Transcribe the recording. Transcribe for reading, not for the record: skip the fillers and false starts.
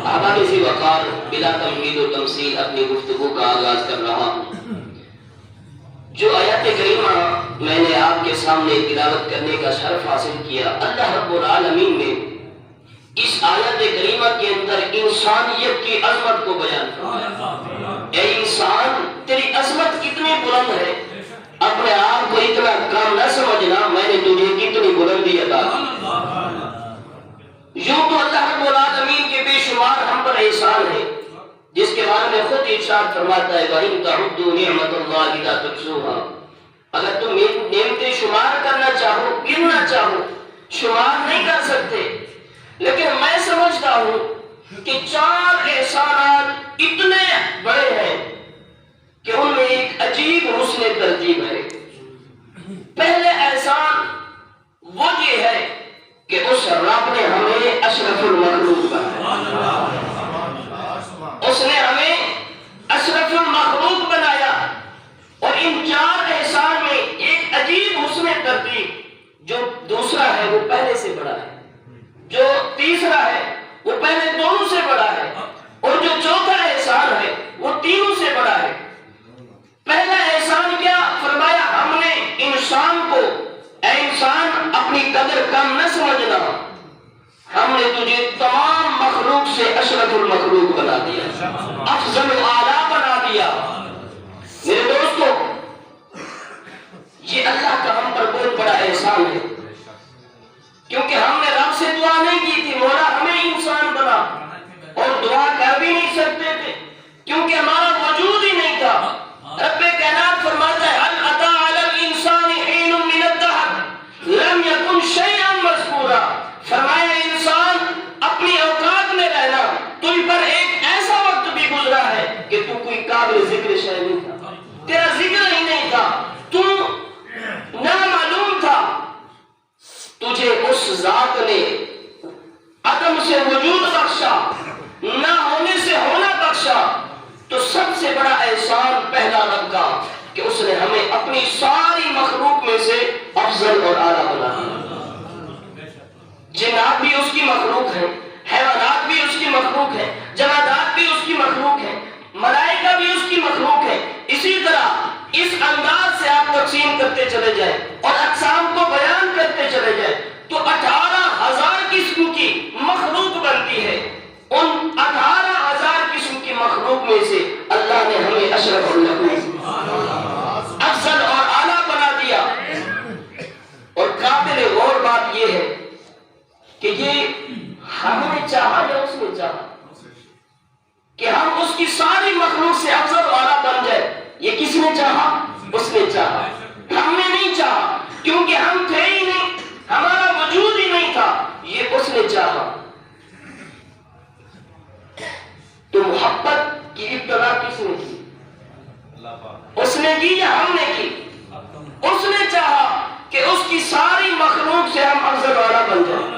احباب ذی وقار، بلا تمہید و تمثیل اپنی گفتگو کا آغاز کر رہا ہوں۔ جو آیت کریمہ میں نے آپ کے سامنے تلاوت کرنے کا شرف حاصل کیا، اللہ رب العالمین نے اس آیت کریمہ کے اندر انسانیت کی عظمت کو بیان فرمایا۔ اے انسان، تیری عظمت کتنی بلند ہے، اپنے آپ کو اتنا کم نہ سمجھنا، میں نے تجھے کتنی بلندی عطا کی۔ یوں تو اللہ رب العالمین کے بے شمار ہم پر احسان ہے، جس کے بارے میں خود ارشاد فرماتا ہے وَإِن تَعُدُّوا نِعْمَةَ اللَّهِ لَا تُحْصُوهَا۔ اگر تم نعمتیں شمار کرنا چاہو، گننا چاہو، شمار نہیں کر سکتے۔ لیکن میں سمجھتا ہوں کہ 4 احسانات اتنے بڑے ہیں کہ ان میں ایک عجیب حسن ترتیب ہے۔ پہلے احسان وہ یہ ہے کہ اس رب نے ہمیں اشرف المخلوق بنایا، اس نے ہمیں اشرف المخلوق بنایا۔ اور ان 4 احسان میں ایک عجیب حسن ترتیب، جو دوسرا ہے وہ پہلے سے بڑا ہے، جو تیسرا ہے وہ پہلے دونوں سے بڑا ہے، اور جو چوتھا احسان ہے وہ تینوں سے بڑا ہے۔ پہلا احسان کیا فرمایا؟ ہم نے انسان کو، اے انسان اپنی قدر کم نہ سمجھنا، ہم نے تجھے تمام مخلوق سے اشرف المخلوق بنا دیا، افضل و اعلیٰ بنا دیا۔ میرے دوستو، یہ اللہ کا ہم پر بہت بڑا احسان ہے، کیونکہ ہم نے رب سے دعا نہیں کی تھی مولا ہمیں انسان بنا، اور دعا کر بھی نہیں سکتے تھے کیونکہ ہمارا وجود ہی نہیں تھا۔ رب کائنات فرماتا ہے هل اتى على الانسان حين من الدهر لم يكن شيئا مذكورا، فرمایا انسان اپنی اوقات میں رہنا، تجھ پر ایک ایسا وقت بھی گزرا ہے کہ تو کوئی قابل ذکر شے نہیں تھا، تیرا ذکر ہی نہیں تھا، تو نامعلوم تھا۔ تجھے اس ذات نے عدم سے وجود بخشا، نہ ہونے سے ہونا بخشا۔ تو سب سے بڑا احسان پہلا رب کا کہ اس نے ہمیں اپنی ساری مخلوق میں سے افضل اور اعلیٰ بنا دیا۔ جنات بھی اس کی مخلوق ہے، حیوانات بھی اس کی مخلوق ہے، جمادات بھی اس کی مخلوق ہے، ملائکہ بھی اس کی مخلوق ہے۔ اسی طرح اس انداز سے آپ تقسیم کرتے چلے جائیں اور اقسام کو بیان کرتے چلے جائیں تو 18,000 قسم کی مخلوق بنتی ہے۔ ان 18,000 قسم کی مخلوق میں سے اللہ نے ہمیں اشرف المخلوق، افضل اور اعلیٰ بنا دیا۔ اور قابل غور بات یہ ہے کہ یہ ہم نے چاہا یا اس نے چاہا کہ ہم اس کی ساری مخلوق سے افضل اور اعلیٰ بن جائے؟ یہ کس نے چاہا؟ اس نے چاہا، ہم نے نہیں چاہا، کیونکہ ہم تھے ہی نہیں، ہمارا وجود ہی نہیں تھا، یہ اس نے چاہا۔ تو محبت کی ابتدا کس نے کی؟ اس نے کی یا ہم نے کی؟ اس نے چاہا کہ اس کی ساری مخلوق سے ہم افضل والا بن جائیں۔